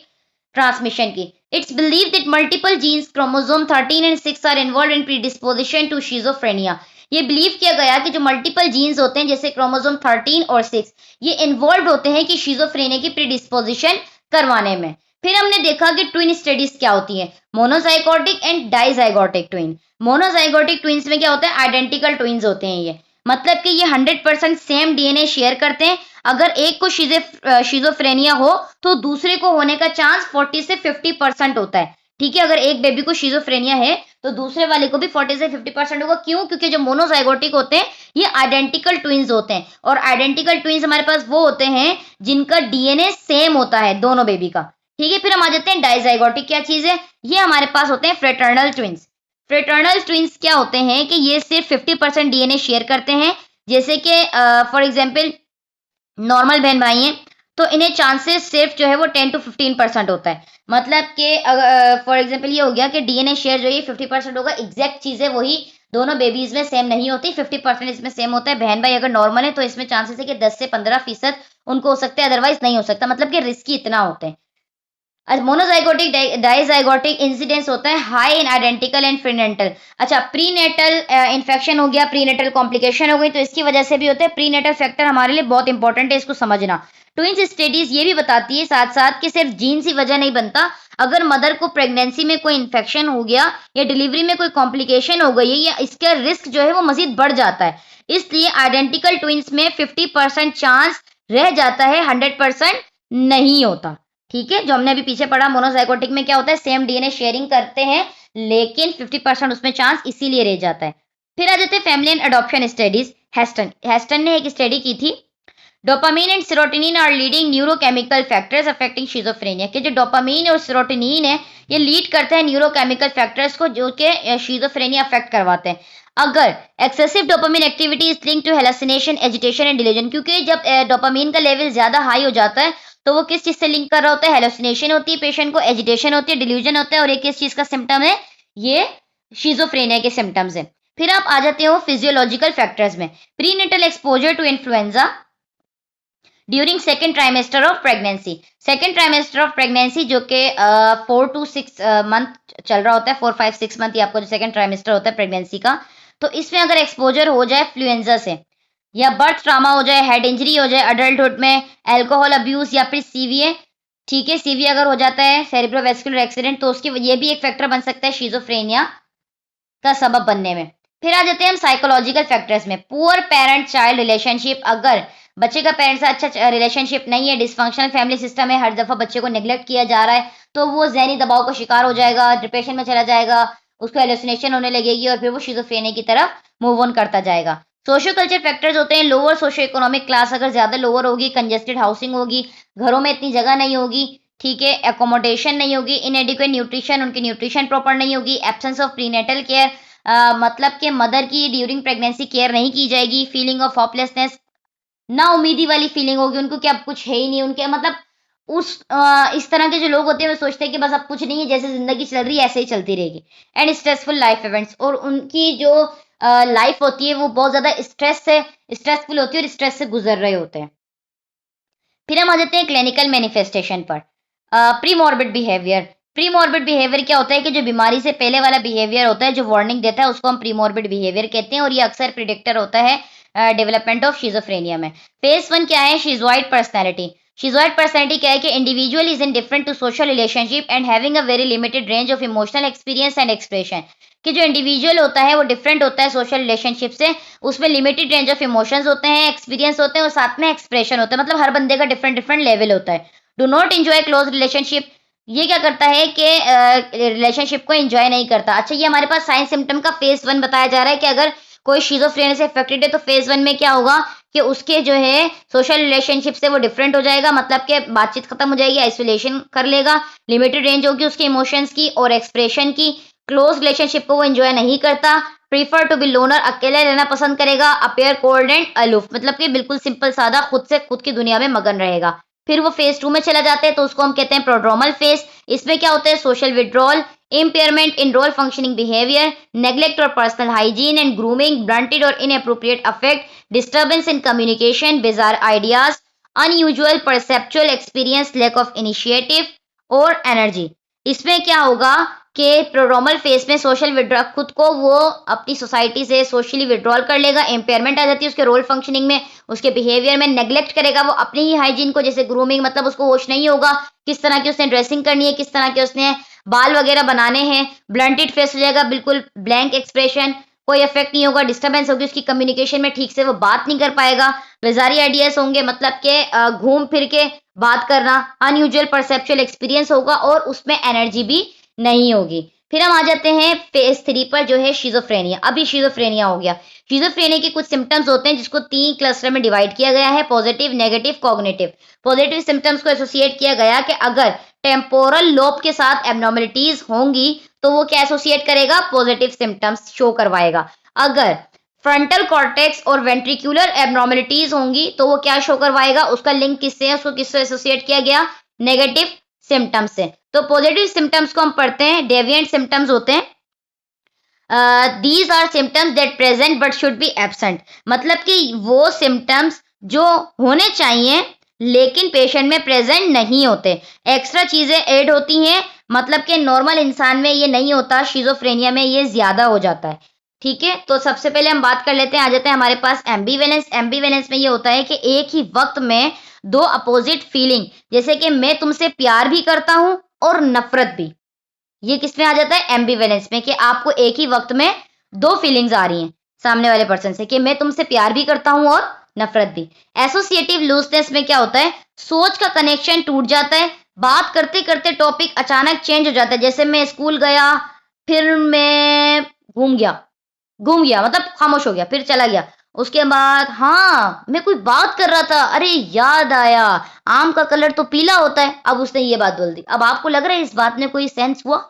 ट्रांसमिशन की। It's believe that multiple genes chromosome 13 and 6 are involve in predisposition to schizophrenia. ये बिलीव किया गया कि जो मल्टीपल जीन्स होते हैं जैसे क्रोमोसोम 13 और 6 ये इन्वॉल्व होते हैं कि शिजोफ्रेनिया की प्रीडिस्पोजिशन करवाने में। फिर हमने देखा कि ट्विन स्टडीज क्या होती है, monozygotic and dizygotic twin. Monozygotic twins में क्या होता है, आइडेंटिकल ट्विन्स होते हैं ये, मतलब कि ये 100% सेम डीएनए शेयर करते हैं। अगर एक को शिजोफ्रेनिया हो तो दूसरे को होने का चांस 40 से 50% होता है। ठीक है, अगर एक बेबी को शिजोफ्रेनिया है तो दूसरे वाले को भी 40 से 50% होगा। क्यों? क्योंकि जो मोनोजाइगोटिक होते हैं ये आइडेंटिकल ट्विन्स होते हैं, और आइडेंटिकल ट्विन्स हमारे पास वो होते हैं जिनका डीएनए सेम होता है दोनों बेबी का। ठीक है, फिर हम आ जाते हैं डाइजाइगोटिक। क्या चीज है? ये हमारे पास होते हैं फ्रेटर्नल ट्विन्स। फ्रेटर्नल ट्विन्स क्या होते हैं कि ये सिर्फ 50% डीएनए शेयर करते हैं। जैसे कि फॉर एग्जांपल नॉर्मल बहन भाई हैं तो इन्हें चांसेस सिर्फ जो है वो 10 to 15% होता है। मतलब कि फॉर एग्जांपल ये हो गया कि डीएनए शेयर जो है 50% होगा, एग्जैक्ट चीजें वही दोनों बेबीज में सेम नहीं होती, 50% इसमें सेम होता है। बहन भाई अगर नॉर्मल है तो इसमें चांसेस है कि 10 से 15% उनको हो सकते हैं, अदरवाइज नहीं हो सकता, मतलब कि रिस्की इतना होते हैं। मोनोजाइगोटिक डाइजाइगोटिक इंसिडेंस होता है high in identical and prenatal. अच्छा, प्रीनेटल इन्फेक्शन हो गया, प्रीनेटल कॉम्प्लिकेशन हो गई, तो इसकी वजह से भी होता है। प्रीनेटल फैक्टर हमारे लिए बहुत इंपॉर्टेंट है, इसको समझना। ट्विंस स्टडीज ये भी बताती है साथ साथ कि सिर्फ जीन ही वजह नहीं बनता, अगर मदर को प्रेगनेंसी में कोई इन्फेक्शन हो गया या डिलीवरी में कोई कॉम्प्लिकेशन हो गई है या इसका रिस्क जो है वो मजीद बढ़ जाता है। इसलिए आइडेंटिकल ट्विंस में 50% चांस रह जाता है, 100% नहीं होता। ठीक है, जो हमने अभी पीछे पढ़ा मोनोजाइगोटिक में क्या होता है, सेम डीएनए शेयरिंग करते हैं लेकिन 50% उसमें चांस इसीलिए रह जाता है। फिर आ जाते हैं family and adoption studies. Heston ने एक स्टडी की थी, dopamine and serotonin are leading neurochemical factors affecting schizophrenia. कि जो डोपामीन और सेरोटोनिन है ये लीड करते हैं न्यूरोकेमिकल फैक्टर्स को जो कि शिजोफ्रेनिया अफेक्ट करवाते हैं। अगर excessive dopamine activity is linked to hallucination, agitation and delusion, क्योंकि जब डोपामीन का लेवल ज्यादा हाई हो जाता है तो वो किस चीज से लिंक कर रहा होता है, हेलुसिनेशन होती है पेशेंट को, एजिटेशन होती है, डिल्यूजन होता है, और ये किस चीज का सिम्टम है, ये शिजोफ्रेनिया के सिम्टम्स है। फिर आप आ जाते हो फिजियोलॉजिकल फैक्टर्स में, prenatal exposure to influenza during second trimester of pregnancy. Second trimester of pregnancy जो कि 4 to 6 मंथ चल रहा होता है, 4, 5, 6 मंथ, आपको जो सेकेंड ट्राइमेस्टर होता है प्रेगनेंसी का, तो इसमें अगर एक्सपोजर हो जाए फ्लुएंजा से, या बर्थ ट्रामा हो जाए, हेड इंजरी हो जाए अडल्टहुड में, अल्कोहल अब्यूज, या फिर सीवीए, ठीक है, सीवीए अगर हो जाता है सेरिब्रोवैस्कुलर एक्सीडेंट, तो उसकी ये भी एक फैक्टर बन सकता है शिजोफ्रेनिया का सबब बनने में। फिर आ जाते हैं हम साइकोलॉजिकल फैक्टर्स में, पुअर पेरेंट चाइल्ड रिलेशनशिप। अगर बच्चे का पेरेंट्स से अच्छा रिलेशनशिप नहीं है, डिस्फंक्शनल फैमिली सिस्टम है, हर दफा बच्चे को नेग्लेक्ट किया जा रहा है, तो वो जहनी दबाव का शिकार हो जाएगा, डिप्रेशन में चला जाएगा, उसको हेलुसिनेशन होने लगेगी और फिर वो शिजोफ्रेनिया की तरफ मूव ऑन करता जाएगा। सोशो कल्चर फैक्टर्स होते हैं, लोअर सोशो इकोनॉमिक क्लास अगर ज्यादा लोअर होगी, कंजेस्टेड हाउसिंग होगी, घरों में इतनी जगह नहीं होगी, ठीक है, एकोमोडेशन नहीं होगी, इनएडिक्वेट न्यूट्रिशन, उनकी न्यूट्रिशन प्रॉपर नहीं होगी, एब्सेंस ऑफ प्रीनेटल केयर, मतलब कि मदर की ड्यूरिंग प्रेगनेंसी केयर नहीं की जाएगी, फीलिंग ऑफ होपलेसनेस, ना उम्मीदी वाली फीलिंग होगी उनको कि अब कुछ है ही नहीं उनके, मतलब इस तरह के जो लोग होते हैं वो सोचते हैं कि बस अब कुछ नहीं है, जैसे जिंदगी चल रही है ऐसे ही चलती रहेगी। एंड स्ट्रेसफुल लाइफ इवेंट्स, और उनकी जो लाइफ होती है वो बहुत ज्यादा स्ट्रेसफुल होती है और स्ट्रेस से गुजर रहे होते हैं। फिर हम आ जाते हैं क्लिनिकल मैनिफेस्टेशन पर। Premorbid behaviour. प्रीमॉर्बिड बिहेवियर क्या होता है कि जो बीमारी से पहले वाला बिहेवियर होता है, जो वार्निंग देता है, उसको हम प्रीमॉर्बिड बिहेवियर कहते हैं, और ये अक्सर प्रिडिक्टर होता है डेवलपमेंट ऑफ शिजोफ्रेनिया में। फेज 1 क्या है, शिजोइड पर्सनैलिटी। शिजोइड पर्सनैलिटी क्या है कि individual is indifferent to social relationship and having a very limited range of emotional experience and expression. कि जो इंडिविजुअल होता है वो डिफरेंट होता है सोशल रिलेशनशिप से, उसमें लिमिटेड रेंज ऑफ इमोशंस होते हैं, एक्सपीरियंस होते हैं, और साथ में एक्सप्रेशन होता है, मतलब हर बंदे का डिफरेंट लेवल होता है। Do not enjoy close relationship, ये क्या करता है कि रिलेशनशिप को एंजॉय नहीं करता। अच्छा, ये हमारे पास साइन सिम्टम का फेज 1 बताया जा रहा है कि अगर कोई शिजोफ्रेनिया से अफेक्टेड है तो फेज 1 में क्या होगा कि उसके जो है सोशल रिलेशनशिप से वो डिफरेंट हो जाएगा, मतलब कि बातचीत खत्म हो जाएगी, आइसोलेशन कर लेगा, लिमिटेड रेंज होगी उसके इमोशंस की और एक्सप्रेशन की, क्लोज रिलेशनशिप को वो एंजॉय नहीं करता, प्रीफर टू बी लोनर, अकेले रहना पसंद करेगा, अपीयर कोल्ड एंड अलूफ, मतलब कि बिल्कुल सिंपल सादा, खुद से खुद की दुनिया में मगन रहेगा। फिर वो फेज 2 में चला जाता है तो उसको हम कहते हैं प्रोड्रोमल फेज। इसमें क्या होता है, social withdrawal, impairment in role functioning behavior, neglect or personal hygiene and grooming, blunted or inappropriate affect, disturbance in communication, bizarre ideas, unusual perceptual experience, lack of initiative और energy। इसमें क्या होगा कि prodromal phase में social withdraw खुद को वो अपनी सोसाइटी से सोशली विड्रॉल कर लेगा, इम्पेयरमेंट आ जाती है उसके रोल फंक्शनिंग में, उसके बिहेवियर में, नेग्लेक्ट करेगा वो अपनी ही हाइजीन को, जैसे ग्रूमिंग मतलब उसको होश नहीं होगा किस तरह की उसने ड्रेसिंग करनी है, किस तरह के उसने बाल वगैरह बनाने हैं, ब्लंटेड फेस हो जाएगा, बिल्कुल ब्लैंक एक्सप्रेशन, कोई इफेक्ट नहीं होगा, डिस्टर्बेंस होगी उसकी कम्युनिकेशन में, ठीक से वो बात नहीं कर पाएगा, बेजारी आइडियाज होंगे मतलब के घूम फिर के बात करना, अनयूजुअल परसेप्चुअल एक्सपीरियंस होगा और उसमें एनर्जी भी नहीं होगी। फिर हम आ जाते हैं फेज 3 पर जो है शिजोफ्रेनिया। अभी शिजोफ्रेनिया हो गया। शिजोफ्रेनिया के कुछ सिम्टम्स होते हैं जिसको 3 क्लस्टर में डिवाइड किया गया है, positive, negative, cognitive. Positive symptoms को एसोसिएट किया गया कि अगर टेम्पोरल लोब के साथ एब्नॉर्मलिटीज होंगी तो वो क्या एसोसिएट करेगा, पॉजिटिव सिम्टम्स शो करवाएगा। अगर फ्रंटल कॉर्टेक्स और वेंट्रिकुलर एब्नॉर्मलिटीज होंगी तो वो क्या शो करवाएगा, उसका लिंक किससे है, उसको किससे एसोसिएट किया गया, नेगेटिव सिम्टम्स से। तो पॉजिटिव सिम्टम्स को हम पढ़ते हैं, डेविएंट सिम्टम्स होते हैं, these are symptoms that present but should be absent, मतलब कि वो सिम्टम्स जो होने चाहिए लेकिन पेशेंट में प्रेजेंट नहीं होते, एक्स्ट्रा चीजें ऐड होती हैं, मतलब कि नॉर्मल इंसान में ये नहीं होता, शिजोफ्रेनिया में ये ज्यादा हो जाता है। ठीक है, तो सबसे पहले हम बात कर लेते हैं, आ जाते हैं हमारे पास एम्बीवेलेंस। एम्बीवेलेंस में ये होता है कि एक ही वक्त में दो अपोजिट फीलिंग, जैसे कि मैं तुमसे प्यार भी करता हूं और नफरत भी, ये किसमें आ जाता है, एम्बीवेलेंस में, कि आपको एक ही वक्त में दो फीलिंग्स आ रही हैं सामने वाले पर्सन से कि मैं तुमसे प्यार भी करता हूं और नफरत भी। एसोसिएटिव लूजनेस में क्या होता है, सोच का कनेक्शन टूट जाता है, बात करते करते टॉपिक अचानक चेंज हो जाता है, जैसे मैं स्कूल गया फिर मैं घूम गया मतलब खामोश हो गया, फिर चला गया, उसके बाद हाँ मैं कोई बात कर रहा था, अरे याद आया आम का कलर तो पीला होता है, अब उसने ये बात बोल दी। अब आपको लग रहा है इस बात में कोई सेंस हुआ,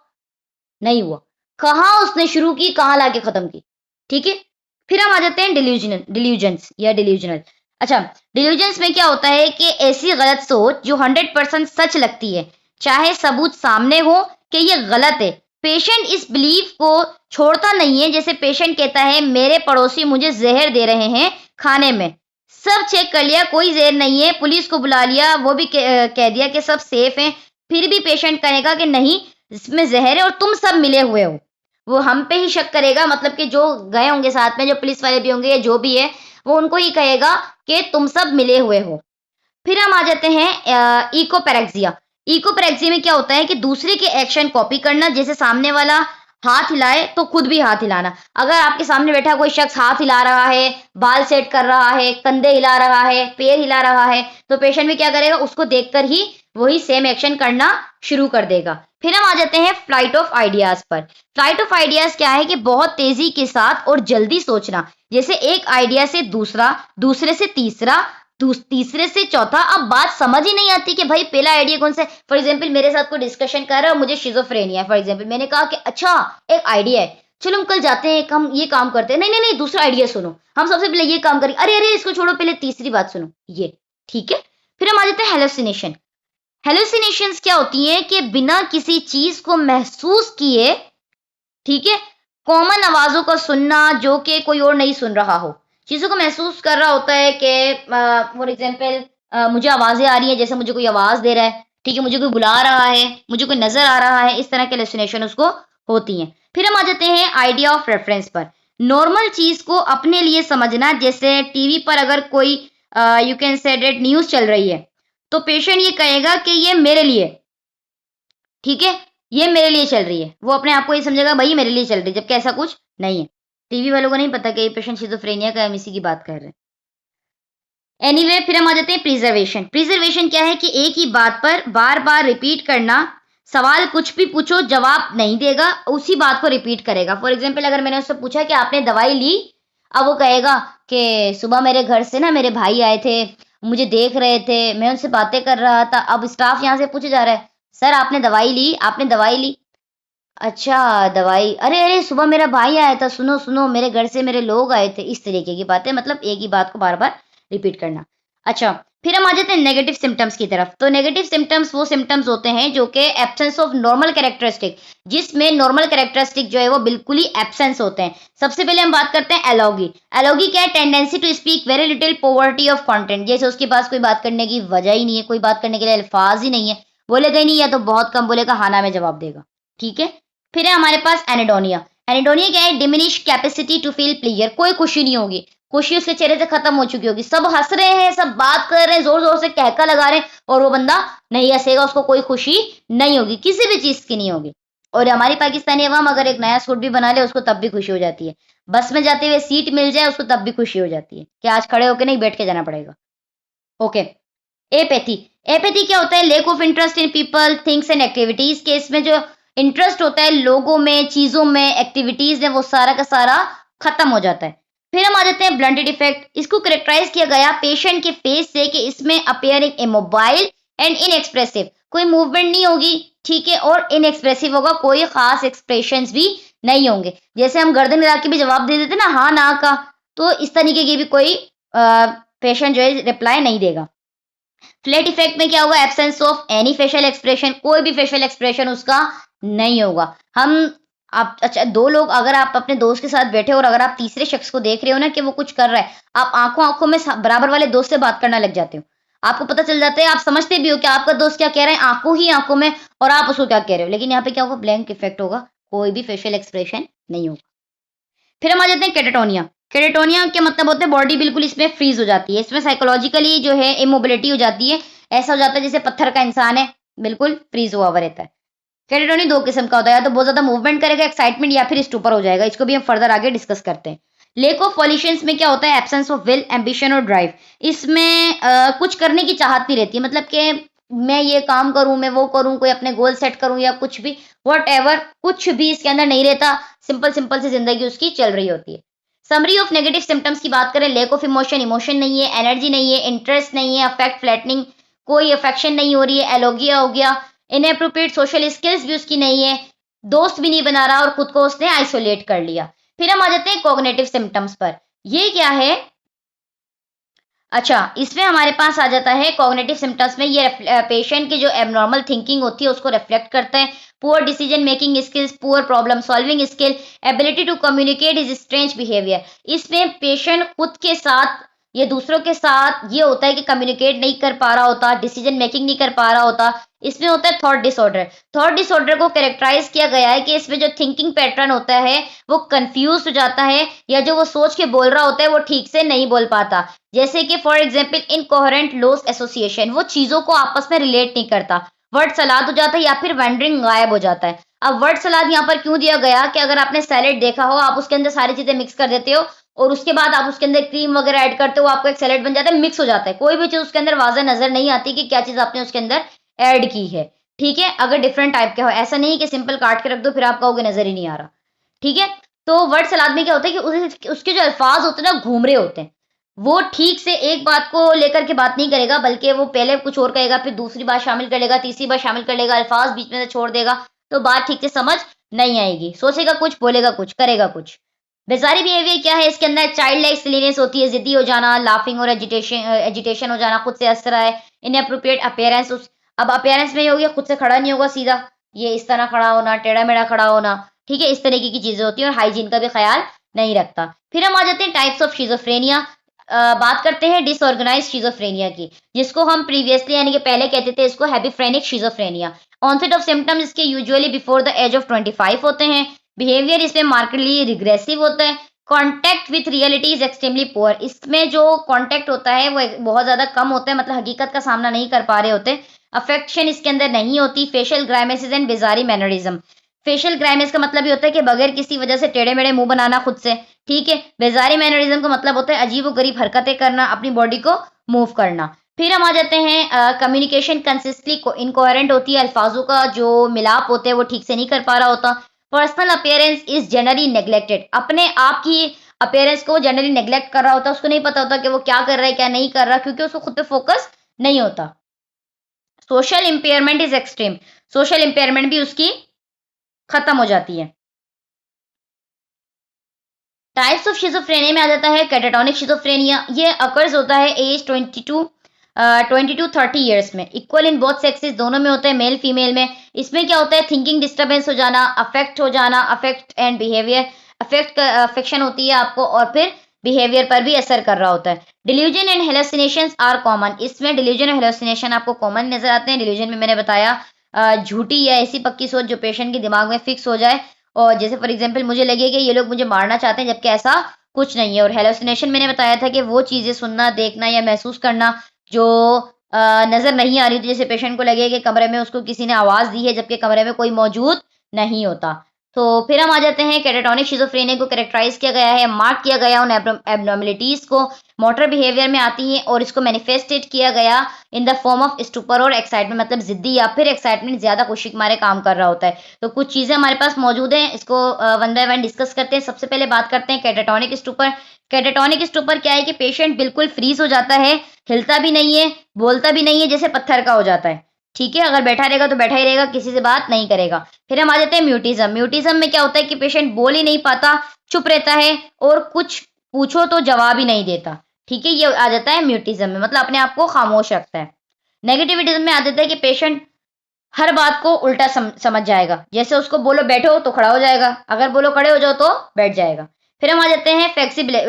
नहीं हुआ, कहाँ उसने शुरू की कहाँ लाके खत्म की। ठीक है, फिर हम आ जाते हैं डिल्यूजन्स या डिल्यूजनल। अच्छा, डिल्यूजन्स में क्या होता है कि ऐसी गलत सोच जो 100% सच लगती है, चाहे सबूत सामने हो कि ये गलत है, पेशेंट इस बिलीफ को छोड़ता नहीं है। जैसे पेशेंट कहता है मेरे पड़ोसी मुझे जहर दे रहे हैं खाने में, सब चेक कर लिया कोई जहर नहीं है, पुलिस को बुला लिया, वो भी कह दिया कि सब सेफ है, फिर भी पेशेंट कहेगा कि नहीं इसमें जहर है और तुम सब मिले हुए हो, वो हम पे ही शक करेगा, मतलब कि जो गए होंगे साथ में, जो पुलिस वाले भी होंगे या जो भी है, वो उनको ही कहेगा कि तुम सब मिले हुए हो। फिर हम आ जाते हैं इकोपेरेक्सिया। इकोपेरेक्सिया में क्या होता है कि दूसरे के एक्शन कॉपी करना, जैसे सामने वाला हाथ हिलाए तो खुद भी हाथ हिलाना। अगर आपके सामने बैठा कोई शख्स हाथ हिला रहा है, बाल सेट कर रहा है, कंधे हिला रहा है, पैर हिला रहा है, तो पेशेंट भी क्या करेगा, उसको देखकर ही वही सेम एक्शन करना शुरू कर देगा। फिर हम आ जाते हैं फ्लाइट ऑफ आइडियाज पर। फ्लाइट ऑफ आइडियाज क्या है कि बहुत तेजी के साथ और जल्दी सोचना, जैसे एक आइडिया से दूसरा, दूसरे से तीसरा, तीसरे से चौथा। अब बात समझ ही नहीं आती कि भाई पहला आइडिया कौन सा है। फॉर एग्जांपल मेरे साथ कोई डिस्कशन कर रहा है और मुझे शिजोफ्रेनिया है, फॉर एग्जांपल मैंने कहा कि अच्छा एक आइडिया है, चलो हम कल जाते हैं, हम ये काम करते हैं, नहीं नहीं नहीं दूसरा आइडिया सुनो, हम सबसे पहले ये काम करेंगे, अरे अरे इसको छोड़ो पहले तीसरी बात सुनो ये। ठीक है, फिर हम आ जाते हैं हेलुसिनेशन। हेलुसिनेशंस क्या होती हैं कि बिना किसी चीज को महसूस किए, ठीक है, कॉमन आवाजों को सुनना जो कि कोई और नहीं सुन रहा हो, चीजों को महसूस कर रहा होता है कि फॉर एग्जांपल मुझे आवाजें आ रही हैं, जैसे मुझे कोई आवाज दे रहा है, ठीक है, मुझे कोई बुला रहा है, मुझे कोई नजर आ रहा है, इस तरह के हेलुसिनेशन उसको होती हैं। फिर हम आ जाते हैं आइडिया ऑफ रेफरेंस पर। नॉर्मल चीज को अपने लिए समझना, जैसे टीवी पर अगर कोई you can say that news चल रही है तो पेशेंट ये कहेगा कि ये मेरे लिए, ठीक है, ये मेरे लिए चल रही है, वो अपने आप को ये समझेगा भाई मेरे लिए चल रही है, जबकि ऐसा कुछ नहीं है। टीवी वालों को नहीं पता कि ये पेशेंट शिजोफ्रेनिया का, हम इसी की बात कर रहे हैं। एनीवे, फिर हम आ जाते हैं प्रिजर्वेशन। प्रिजर्वेशन क्या है कि एक ही बात पर बार बार रिपीट करना, सवाल कुछ भी पूछो जवाब नहीं देगा, उसी बात को रिपीट करेगा। फॉर एग्जाम्पल अगर मैंने उससे पूछा कि आपने दवाई ली, अब वो कहेगा कि सुबह मेरे घर से ना मेरे भाई आए थे, मुझे देख रहे थे, मैं उनसे बातें कर रहा था, अब स्टाफ यहाँ से पूछे जा रहा है सर आपने दवाई ली, आपने दवाई ली, अच्छा दवाई, अरे अरे सुबह मेरा भाई आया था, सुनो सुनो मेरे घर से मेरे लोग आए थे, इस तरीके की बातें, मतलब एक ही बात को बार बार रिपीट करना। अच्छा, फिर हम आ जाते हैं नेगेटिव सिम्पटम्स की तरफ। तो नेगेटिव सिम्पटम्स वो सिम्पटम्स होते हैं जो कि एब्सेंस ऑफ नॉर्मल कैरेक्टरिस्टिक, जिसमें नॉर्मल कैरेक्टरिस्टिक जो है वो बिल्कुल ही एब्सेंस होते हैं। सबसे पहले हम बात करते हैं एलॉगी। एलॉगी क्या है? Tendency to speak very little, poverty of content, जैसे उसके पास कोई बात करने की वजह ही नहीं है, कोई बात करने के लिए अल्फाज ही नहीं है, बोलेगा ही नहीं, या तो बहुत कम बोलेगा, हाँ ना में जवाब देगा। ठीक है। फिर है हमारे पास एनेडोनिया। एनेडोनिया क्या है? Diminish capacity to feel pleasure, कोई खुशी नहीं होगी, खुशी उसके चेहरे से खत्म हो चुकी होगी, सब हंस रहे हैं, सब बात कर रहे हैं, जोर जोर से कहका लगा रहे हैं, और वो बंदा नहीं हंसेगा, उसको कोई खुशी नहीं होगी, किसी भी चीज की नहीं होगी। और हमारी पाकिस्तानी अवाम अगर एक नया सूट भी बना ले उसको तब भी खुशी हो जाती है, बस में जाते हुए सीट मिल जाए उसको तब भी खुशी हो जाती है कि आज खड़े होकर नहीं बैठ के जाना पड़ेगा। ओके। एपैथी। एपैथी क्या होता है? Lake of interest in people, things and activities, के इसमें जो इंटरेस्ट होता है लोगों में, चीजों में, एक्टिविटीज में, वो सारा का सारा खत्म हो जाता है। फिर हम आ जाते हैं ब्लंटेड इफेक्ट। इसको करेक्टराइज किया गया पेशेंट के फेस से कि इसमें अपियरिंग इमोबाइल एंड इनएक्सप्रेसिव, कोई मूवमेंट नहीं होगी, ठीक है, और इनएक्सप्रेसिव होगा, कोई खास एक्सप्रेशंस भी नहीं होंगे। जैसे हम गर्दन हिला के भी जवाब दे देते ना हाँ ना का, तो इस तरीके की भी कोई पेशेंट जो है रिप्लाई नहीं देगा। फ्लैट इफेक्ट में क्या होगा? Absence of any facial expression, कोई भी फेशियल एक्सप्रेशन उसका नहीं होगा। हम आप अच्छा, दो लोग अगर आप अपने दोस्त के साथ बैठे हो और अगर आप तीसरे शख्स को देख रहे हो ना कि वो कुछ कर रहा है, आप आंखों आंखों में बराबर वाले दोस्त से बात करना लग जाते हो, आपको पता चल जाता है, आप समझते भी हो कि आपका दोस्त क्या कह रहा है आंखों ही आंखों में, और आप उसको क्या कह रहे हो, लेकिन यहाँ पे क्या होगा? ब्लैंक इफेक्ट होगा, कोई भी फेशियल एक्सप्रेशन नहीं होगा। फिर हम आ जाते हैं कैटाटोनिया। कैटाटोनिया के मतलब होते हैं बॉडी बिल्कुल इसमें फ्रीज हो जाती है, इसमें साइकोलॉजिकली जो है इमोबिलिटी हो जाती है, ऐसा हो जाता है जैसे पत्थर का इंसान है, बिल्कुल फ्रीज हुआ हुआ रहता है। कैटाटोनी दो किस्म का होता है, या तो बहुत ज्यादा मूवमेंट करेगा, एक्साइटमेंट, या फिर स्टूपर हो जाएगा। इसको भी हम फर्दर आगे डिस्कस करते हैं। लेक ऑफ वॉल्यूशंस में क्या होता है? एब्सेंस ऑफ विल, एम्बिशन और ड्राइव। इसमें कुछ करने की चाहत नहीं रहती है, मतलब कि मैं ये काम करूं, मैं वो करूं, कोई अपने गोल सेट करूं या कुछ भी, वट एवर, कुछ भी इसके अंदर नहीं रहता, सिंपल सिंपल सी जिंदगी उसकी चल रही होती है। समरी ऑफ नेगेटिव सिम्टम्स की बात करें, लेक ऑफ इमोशन, इमोशन नहीं है, एनर्जी नहीं है, इंटरेस्ट नहीं है, अफेक्ट फ्लैटनिंग, कोई अफेक्शन नहीं हो रही है, एलोगिया हो गया, इनएप्रोप्रिएट सोशल स्किल्स भी उसकी नहीं है, दोस्त भी नहीं बना रहा और खुद को उसने आइसोलेट कर लिया। फिर हम आ जाते हैं कॉग्निटिव सिम्टम्स पर। ये क्या है? अच्छा, इसमें हमारे पास आ जाता है कॉग्निटिव सिम्टम्स में, ये पेशेंट की जो एबनॉर्मल थिंकिंग होती है उसको रिफ्लेक्ट करता है। Poor decision making skills, poor problem solving skill, ability to communicate is strange behaviour. इसमें पेशेंट खुद के साथ या दूसरों के साथ ये होता है कि कम्युनिकेट नहीं कर पा रहा होता, डिसीजन मेकिंग नहीं कर पा रहा होता। इसमें होता है थॉट डिसऑर्डर। थॉट डिसऑर्डर को कैरेक्टराइज किया गया है कि इसमें जो थिंकिंग पैटर्न होता है वो कंफ्यूज हो जाता है, या जो वो सोच के बोल रहा होता है वो ठीक से नहीं बोल पाता। जैसे कि for example incoherent loss association, वो चीजों को आपस में रिलेट नहीं करता, वर्ड सलाद हो जाता है या फिर वेंडरिंग गायब हो जाता है। अब वर्ड सलाद यहाँ पर क्यों दिया गया कि अगर आपने सैलेड देखा हो, आप उसके अंदर सारी चीजें मिक्स कर देते हो और उसके बाद आप उसके अंदर क्रीम वगैरह ऐड करते हो, आपको एक सैलेड बन जाता है, मिक्स हो जाता है, कोई भी चीज उसके अंदर वाज़ह नजर नहीं आती कि क्या चीज आपने उसके अंदर ऐड की है। ठीक है, अगर डिफरेंट टाइप के हो, ऐसा नहीं कि सिंपल काट के रख दो फिर आप कहोगे नजर ही नहीं आ रहा। ठीक है, तो वर्ड सलाद में क्या होता है कि उसके जो अल्फाज होते हैं ना घूम रहे होते हैं, वो ठीक से एक बात को लेकर के बात नहीं करेगा, बल्कि वो पहले कुछ और कहेगा, फिर दूसरी बात शामिल कर लेगा, तीसरी बात शामिल कर लेगा, अल्फाज बीच में से छोड़ देगा, तो बात ठीक से समझ नहीं आएगी, सोचेगा कुछ, बोलेगा कुछ, करेगा कुछ। बेजारी बिहेवियर क्या है? इसके अंदर चाइल्ड लाइक सिलीनेस होती है, जिद्दी हो जाना, लाफिंग और एजिटेशन एजिटेशन हो जाना, खुद से हंस रहा है, इनअप्रोप्रिएट अपीयरेंस। अब अपीयरेंस में ये हो गया खुद से खड़ा नहीं होगा सीधा, ये इस तरह खड़ा होना, टेढ़ा मेढ़ा खड़ा होना, ठीक है, इस तरीके की चीजें होती हैं, और हाइजीन का भी ख्याल नहीं रखता। फिर हम आ जाते हैं टाइप्स ऑफ शिजोफ्रेनिया। बात करते हैं डिसऑर्गेनाइज शिजोफ्रेनिया की, जिसको हम प्रीवियसली यानी कि पहले कहते थे इसको hebephrenic schizophrenia. Onset of symptoms इसके usually before the age of 25 होते हैं। बिहेवियर इसमें मार्केटली रिग्रेसिव होता है। Contact with reality is extremely poor, इसमें जो कॉन्टैक्ट होता है वो बहुत ज्यादा कम होता है, मतलब हकीकत का सामना नहीं कर पा रहे होते। अफेक्शन इसके अंदर नहीं होती। Facial grimaces and bizarre mannerism, facial grimace का मतलब ये होता है कि बगैर किसी वजह से टेढ़े मेढ़े मुंह बनाना खुद से, ठीक है। बेजारी मैनरिज्म का मतलब होता है अजीब व गरीब हरकतें करना, अपनी बॉडी को मूव करना। फिर हम आ जाते हैं कम्युनिकेशन कंसिस्टली इनकोहेरेंट होती है, अल्फाजों का जो मिलाप होते हैं वो ठीक से नहीं कर पा रहा होता। Personal appearance is generally neglected, अपने आप की अपीयरेंस को जनरली नेग्लेक्ट कर रहा होता है, उसको नहीं पता होता कि वो क्या कर रहा है क्या नहीं कर रहा, क्योंकि उसको खुद पे फोकस नहीं होता। Social impairment is extreme, social impairment भी उसकी खत्म हो जाती है। टाइप्स ऑफ शिजोफ्रेनिया में आ जाता है कैटाटोनिक शिजोफ्रेनिया। ये अकर्स होता है एज 20 to 30 ईयर्स में, इक्वल इन बोथ सेक्सेस, दोनों में होता है, मेल फीमेल में। इसमें क्या होता है, थिंकिंग डिस्टर्बेंस हो जाना, अफेक्ट हो जाना, अफेक्ट एंड बिहेवियर, अफेक्शन होती है आपको और फिर बिहेवियर पर भी असर कर रहा होता है। Delusion and hallucinations are common. इसमें डिल्यूजन और हेलोसिनेशन आपको कॉमन नजर आते हैं। डिल्यूजन में मैंने बताया झूठी या ऐसी पक्की सोच जो पेशेंट के दिमाग में फिक्स हो जाए, और जैसे फॉर एग्जांपल मुझे लगे कि ये लोग मुझे मारना चाहते हैं, जबकि ऐसा कुछ नहीं है। और हेलोसिनेशन मैंने बताया था कि वो चीजें सुनना, देखना या महसूस करना जो नजर नहीं आ रही थी, जैसे पेशेंट को लगे कि कमरे में उसको किसी ने आवाज दी है जबकि कमरे में कोई मौजूद नहीं होता। तो फिर हम आ जाते हैं कैटाटोनिक शिजोफ्रेनिया को कैरेक्टराइज किया गया है, मार्क किया गया उन एबनॉर्मलिटीज को, मोटर बिहेवियर में आती हैं, और इसको मैनिफेस्टेड किया गया in the form of stupor और एक्साइटमेंट, मतलब जिद्दी या फिर एक्साइटमेंट, ज्यादा खुशी के मारे काम कर रहा होता है। तो कुछ चीजें हमारे पास मौजूद हैं, इसको वन बाय वन डिस्कस करते हैं। सबसे पहले बात करते हैं कैटाटोनिक स्टूपर। कैटाटोनिक स्टूपर क्या है कि पेशेंट बिल्कुल फ्रीज हो जाता है, हिलता भी नहीं है, बोलता भी नहीं है, जैसे पत्थर का हो जाता है। ठीक है, अगर बैठा रहेगा तो बैठा ही रहेगा, किसी से बात नहीं करेगा। फिर हम आ जाते हैं म्यूटिज्म। म्यूटिज्म में क्या होता है कि पेशेंट बोल ही नहीं पाता, चुप रहता है, और कुछ पूछो तो जवाब ही नहीं देता। ठीक है, ये आ जाता है म्यूटिज्म में, मतलब अपने आप को खामोश रखता है। नेगेटिविज्म में आ जाता है कि पेशेंट हर बात को उल्टा समझ जाएगा, जैसे उसको बोलो बैठो तो खड़ा हो जाएगा, अगर बोलो खड़े हो जाओ तो बैठ जाएगा। फिर हम आ जाते हैं फ्लेक्सिबिलिटी।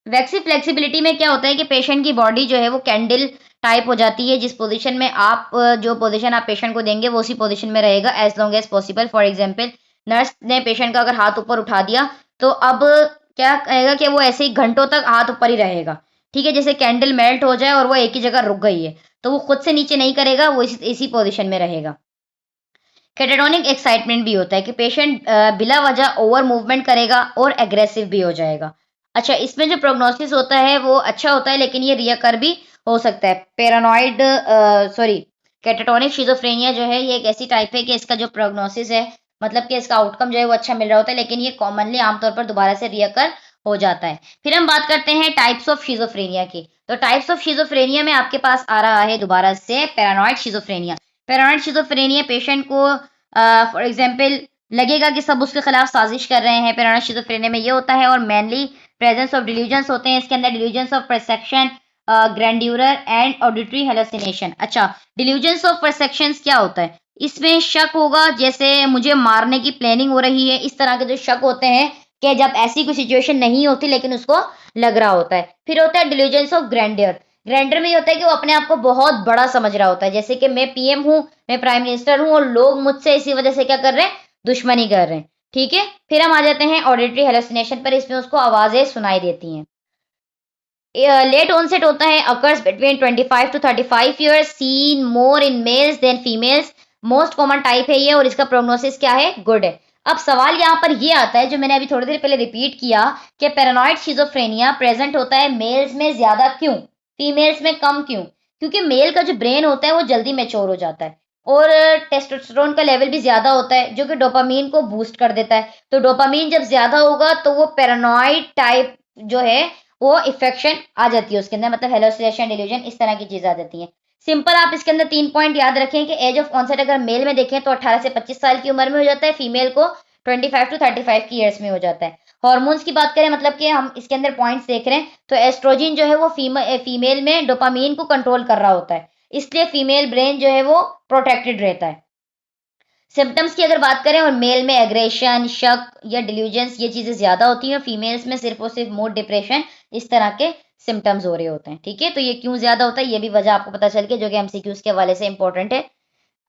वैक्सी फ्लेक्सिबिलिटी में क्या होता है कि पेशेंट की बॉडी जो है वो कैंडल टाइप हो जाती है, जिस पोजीशन में आप जो पोजीशन आप पेशेंट को देंगे वो उसी पोजीशन में रहेगा as long as possible. For example, nurse ने पेशेंट का अगर हाथ ऊपर उठा दिया तो अब क्या कहेगा कि वो ऐसे ही घंटों तक हाथ ऊपर ही रहेगा। ठीक है, जैसे कैंडल मेल्ट हो जाए और वो एक ही जगह रुक गई है, तो वो खुद से नीचे नहीं करेगा, वो इसी पोजीशन में रहेगा। कैटाटोनिक एक्साइटमेंट भी होता है कि पेशेंट बिला वजह ओवर मूवमेंट करेगा और एग्रेसिव भी हो जाएगा। अच्छा, इसमें जो प्रोग्नोसिस होता है वो अच्छा होता है, लेकिन ये रियकर भी हो सकता है। पैरानॉइड सॉरी कैटाटोनिक शिजोफ्रेनिया जो है ये एक ऐसी टाइप है कि इसका जो प्रोग्नोसिस है, मतलब कि इसका आउटकम जो है वो अच्छा मिल रहा होता है, लेकिन ये कॉमनली आमतौर पर दोबारा से रियकर हो जाता है। फिर हम बात करते हैं टाइप्स ऑफ शिजोफ्रेनिया की। तो टाइप्स ऑफ शिजोफ्रेनिया में आपके पास आ रहा है दोबारा से paranoid schizophrenia. Paranoid schizophrenia patient को फॉर एग्जांपल लगेगा कि सब उसके खिलाफ साजिश कर रहे हैं। पैरानॉइड शिजोफ्रेनिया में ये होता है, और मेनली प्रेजेंस ऑफ डिल्यूजन्स होते हैं इसके अंदर, delusions of perception, grandeur and auditory hallucination. अच्छा, डिल्यूजन्स ऑफ परसेप्शंस क्या होता है, इसमें शक होगा, जैसे मुझे मारने की प्लानिंग हो रही है, इस तरह के जो शक होते हैं कि जब ऐसी कोई सिचुएशन नहीं होती लेकिन उसको लग रहा होता है। फिर होता है डिल्यूजन्स ऑफ ग्रैंडियर। ग्रैंडर में ये होता है कि वो अपने आप को बहुत बड़ा समझ रहा होता है, जैसे कि मैं पीएम हूँ, मैं प्राइम मिनिस्टर हूँ, और लोग मुझसे इसी वजह से क्या कर रहे हैं, दुश्मनी कर रहे हैं। ठीक है, फिर हम आ जाते हैं ऑडिटरी हेलोसिनेशन पर। इसमें उसको आवाजें सुनाई देती हैं। लेट ऑनसेट होता है, occurs between 25 to 35 years, seen more in males than females. Most common type है ये, और इसका प्रोग्नोसिस क्या है, गुड है। अब सवाल यहाँ पर ये आता है, जो मैंने अभी थोड़ी देर पहले रिपीट किया, कि पैरानॉइड शिजोफ्रेनिया प्रेजेंट होता है मेल्स में ज्यादा क्यों, फीमेल्स में कम क्यों? क्योंकि मेल का जो ब्रेन होता है वो जल्दी मैच्योर हो जाता है, और टेस्टोस्टेरोन का लेवल भी ज्यादा होता है, जो कि डोपामीन को बूस्ट कर देता है। तो डोपामीन जब ज्यादा होगा तो वो पैरानॉइड टाइप जो है वो इफेक्शन आ जाती है उसके अंदर, मतलब हेलोसिनेशन, डिल्यूजन, इस तरह की चीजें आ जाती हैं। सिंपल, आप इसके अंदर 3 पॉइंट याद रखें कि एज ऑफ ऑनसेट अगर मेल में देखें तो 18 से 25 साल की उम्र में हो जाता है, फीमेल को 25 to 35 की ईयर्स में हो जाता है। हॉर्मोन्स की बात करें, मतलब कि हम इसके अंदर पॉइंट्स देख रहे हैं, तो एस्ट्रोजन जो है वो फीमेल में डोपामीन को कंट्रोल कर रहा होता है, इसलिए फीमेल ब्रेन जो है वो प्रोटेक्टेड रहता है। सिम्टम्स की अगर बात करें, और मेल में एग्रेशन, शक या डिल्यूजन्स, ये चीजें ज्यादा होती हैं, फीमेल्स में सिर्फ और सिर्फ मूड, डिप्रेशन, इस तरह के सिम्टम्स हो रहे होते हैं। ठीक है, तो ये क्यों ज्यादा होता है ये भी वजह आपको पता चल गई, जो कि एमसीक्यूज के हवाले से इंपॉर्टेंट है।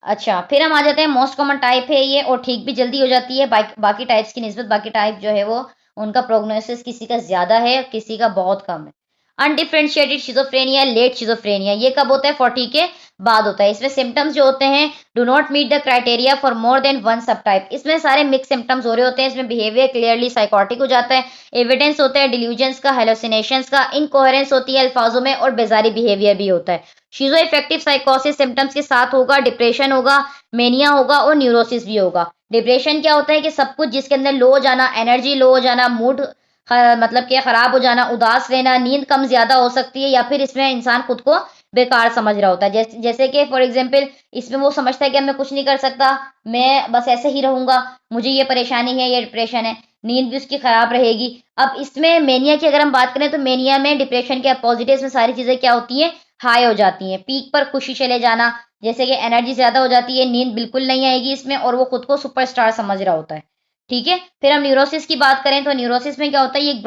अच्छा, फिर हम आ जाते हैं, मोस्ट कॉमन टाइप है ये, और ठीक भी जल्दी हो जाती है बाकी टाइप्स की निस्बत। बाकी टाइप जो है वो उनका प्रोग्नोसिस किसी का ज्यादा है, किसी का बहुत कम है। अनडिफरेंशिएटेड शिजोफ्रेनिया, लेट शिजोफ्रेनिया, ये कब होता है, 40 के बाद होता है। इसमें सिम्टम्स जो होते हैं do not meet the criteria for more than one subtype. इसमें सारे मिक्स सिम्टम्स हो रहे होते हैं, इसमें बिहेवियर क्लियरली साइकोटिक हो जाता है, एविडेंस होता है डिल्यूजन्स का, हेलोसिनेशंस का, इनकोहेरेंस होती है अल्फाजों में, और बेजारी बिहेवियर भी होता है। शिजो इफेक्टिव साइकोसिस सिम्टम्स के साथ होगा, डिप्रेशन होगा, मेनिया होगा, और न्यूरोसिस भी होगा। डिप्रेशन क्या होता है कि सब कुछ जिसके अंदर लो हो जाना, एनर्जी लो हो जाना, मूड मतलब कि खराब हो जाना, उदास रहना, नींद कम ज्यादा हो सकती है, या फिर इसमें इंसान खुद को बेकार समझ रहा होता है, जैसे कि फॉर एग्जांपल इसमें वो समझता है कि मैं कुछ नहीं कर सकता, मैं बस ऐसे ही रहूंगा, मुझे ये परेशानी है, ये डिप्रेशन है। नींद भी उसकी खराब रहेगी। अब इसमें मेनिया की अगर हम बात करें तो मेनिया में डिप्रेशन के पॉजिटिव्स में सारी चीजें क्या होती है, हाई हो जाती हैं। पीक पर खुशी चले जाना, जैसे कि एनर्जी ज्यादा हो जाती है, नींद बिल्कुल नहीं आएगी इसमें, और वो खुद को सुपरस्टार समझ रहा होता है। ठीक है, फिर हम न्यूरोसिस की बात करें तो न्यूरोसिस में क्या होता है, ये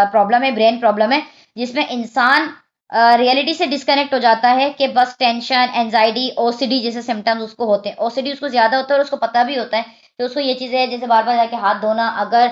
प्रॉब्लम है, ब्रेन प्रॉब्लम है, जिसमें इंसान रियलिटी से डिस्कनेक्ट हो जाता है कि बस टेंशन, एंजाइटी, ओसीडी जैसे सिम्टम्स उसको होते हैं। ओसीडी उसको ज्यादा होता है और उसको पता भी होता है, तो उसको ये चीजें जैसे बार बार जाके हाथ धोना, अगर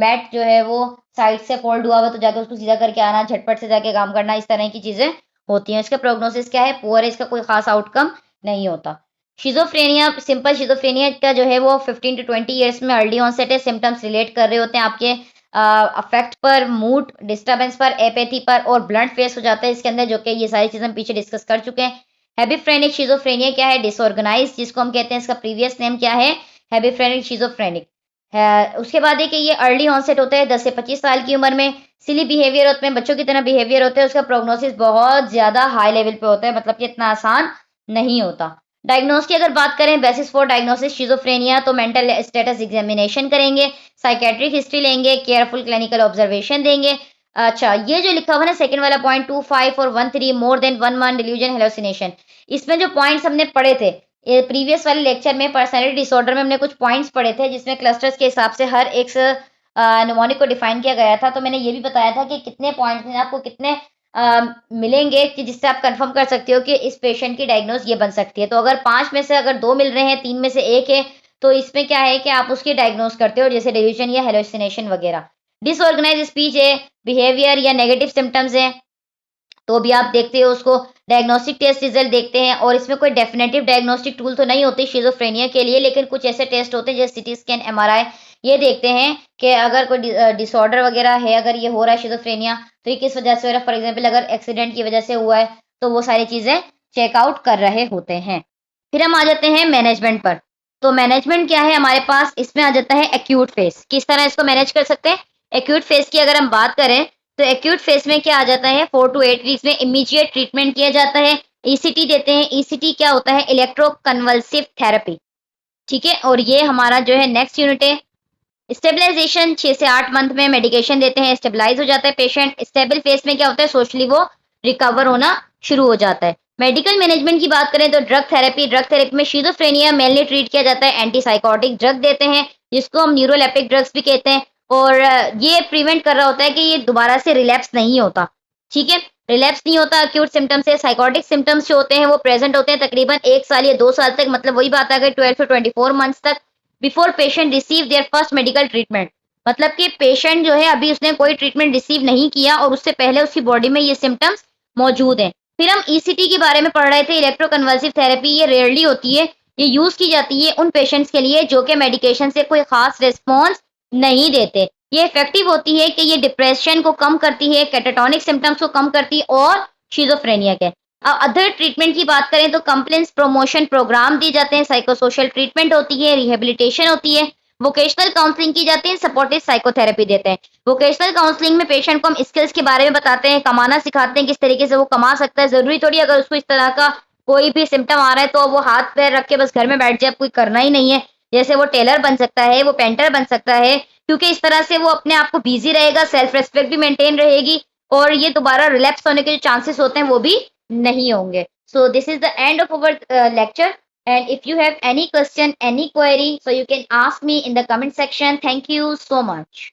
मैट जो है वो साइड से फोल्ड हुआ हुआ तो जाके उसको सीधा करके आना, झटपट से जाके काम करना, इस तरह की चीजें होती हैं। इसका प्रोग्नोसिस क्या है, पुअर है, इसका कोई खास आउटकम नहीं होता। शिजोफ्रेनिया, सिंपल शिजोफ्रेनिया का जो है वो 15 to 20 ईयर्स में अर्ली ऑनसेट है। सिम्टम्स रिलेट कर रहे होते हैं आपके अफेक्ट पर, मूड डिस्टर्बेंस पर, एपैथी पर, और ब्लंट फेस हो जाता है इसके अंदर, जो कि ये सारी चीजें हम पीछे डिस्कस कर चुके हैं। हैबिफ्रेनिक शिजोफ्रेनिया क्या है, डिसऑर्गेनाइज जिसको हम कहते हैं, इसका प्रीवियस नेम क्या है, हैबिफ्रेनिक शिजोफ्रेनिक है। उसके बाद है कि ये अर्ली ऑनसेट होता है 10 से 25 साल की उम्र में। सिली बिहेवियर होते हैं, बच्चों की तरह बिहेवियर होते हैं, उसका प्रोग्नोसिस बहुत ज्यादा हाई लेवल पे होता है, मतलब कि इतना आसान नहीं होता। डायग्नोस की अगर बात करें, बेसिस फॉर डायग्नोसिस शिजोफ्रेनिया, तो मेंटल स्टेटस एग्जामिनेशन करेंगे, साइकेट्रिक हिस्ट्री लेंगे, केयरफुल क्लिनिकल ऑब्जर्वेशन देंगे। अच्छा, ये जो लिखा हुआ ना सेकंड वाला पॉइंट 25 और 13, more than 1 month delusion hallucination, इसमें जो पॉइंट्स हमने पढ़े थे प्रीवियस वाले लेक्चर में, पर्सनैलिटी डिसऑर्डर में हमने कुछ पॉइंट्स पढ़े थे, जिसमें क्लस्टर्स के हिसाब से हर एक निमोनिक को डिफाइन किया गया था। तो मैंने ये भी बताया था कि कितने पॉइंट्स में आपको कितने मिलेंगे कि जिससे आप कंफर्म कर सकते हो कि इस पेशेंट की डायग्नोज ये बन सकती है। तो अगर 5 में से अगर 2 मिल रहे हैं, 3 में से 1 है, तो इसमें क्या है कि आप उसकी डायग्नोज करते हो, जैसे डिल्यूजन या हेलुसिनेशन वगैरह। डिसऑर्गेनाइज स्पीच है, बिहेवियर या नेगेटिव सिम्टम्स है, तो भी आप देखते हो उसको। डायग्नोस्टिक टेस्ट रिजल्ट देखते हैं, और इसमें कोई डेफिनेटिव डायग्नोस्टिक टूल तो नहीं होती शिजोफ्रेनिया के लिए, लेकिन कुछ ऐसे टेस्ट होते हैं जैसे सीटी स्कैन, एमआरआई, ये देखते हैं कि अगर कोई डिसऑर्डर वगैरह है, अगर ये हो रहा है शिजोफ्रेनिया, तो ये किस वजह से हो रहा है। फॉर एग्जाम्पल अगर एक्सीडेंट की वजह से हुआ है, तो वो सारी चीजें चेकआउट कर रहे होते हैं। फिर हम आ जाते हैं मैनेजमेंट पर। तो मैनेजमेंट क्या है हमारे पास, इसमें आ जाता है एक्यूट फेस, किस तरह इसको मैनेज कर सकते हैं। एक्यूट फेस की अगर हम बात करें, तो एक्यूट फेस में क्या आ जाता है, 4 to 8 वीक्स में इमीडिएट ट्रीटमेंट किया जाता है। ईसीटी देते हैं। ईसीटी क्या होता है, इलेक्ट्रोकन्वल्सिव थेरेपी। ठीक है, और ये हमारा जो है नेक्स्ट यूनिट है। स्टेबलाइजेशन 6 से 8 मंथ में मेडिकेशन देते हैं, स्टेबलाइज हो जाता है पेशेंट। स्टेबल फेस में क्या होता है, सोशली वो रिकवर होना शुरू हो जाता है। मेडिकल मैनेजमेंट की बात करें तो ड्रग थेरेपी में शिजोफ्रेनिया मेनली ट्रीट किया जाता है, एंटीसाइकोटिक ड्रग देते हैं, जिसको हम न्यूरोलेप्टिक ड्रग्स भी कहते हैं, और ये प्रिवेंट कर रहा होता है कि ये दोबारा से रिलैप्स नहीं होता। ठीक है, रिलैप्स नहीं होता अक्यूट सिम्टम्स से। साइकोटिक सिम्टम्स जो होते हैं वो प्रेजेंट होते हैं तकरीबन 1 साल या 2 साल तक, मतलब वही बात आ गई 12 से 24 मंथ्स तक, before patient receive there first medical treatment. मतलब कि पेशेंट जो है अभी उसने कोई ट्रीटमेंट रिसीव नहीं किया, और उससे पहले उसकी बॉडी में ये सिम्टम्स मौजूद हैं। फिर हम ईसीटी के बारे में पढ़ रहे थे, इलेक्ट्रोकन्वल्सिव थेरेपी, ये रेयरली होती है, ये यूज की जाती है उन पेशेंट्स के लिए जो कि मेडिकेशन से कोई खास रिस्पॉन्स नहीं देते। ये इफेक्टिव होती है कि ये डिप्रेशन को कम करती है, कैटाटोनिक सिम्टम्स को कम करती है, और शिजोफ्रेनिया के। अब अदर ट्रीटमेंट की बात करें तो कंप्लेंट्स प्रमोशन प्रोग्राम दिए जाते हैं, साइकोसोशल ट्रीटमेंट होती है, रिहेबिलिटेशन होती है, वोकेशनल काउंसलिंग की जाती है, सपोर्टिव साइकोथेरेपी देते हैं। वोकेशनल काउंसलिंग में पेशेंट को हम स्किल्स के बारे में बताते हैं, कमाना सिखाते हैं, किस तरीके से वो कमा सकता है। जरूरी थोड़ी अगर उसको इस तरह का कोई भी सिम्टम आ रहा है तो वो हाथ पैर रख के बस घर में बैठ जाए, कोई करना ही नहीं है। जैसे वो टेलर बन सकता है, वो पेंटर बन सकता है, क्योंकि इस तरह से वो अपने आप को बिजी रहेगा, सेल्फ रेस्पेक्ट भी मेंटेन रहेगी, और ये दोबारा रिलैप्स होने के जो चांसेस होते हैं वो भी नहीं होंगे। So this is the end of our lecture, and if you have any question, any query, so you can ask me in the comment section. Thank you so much.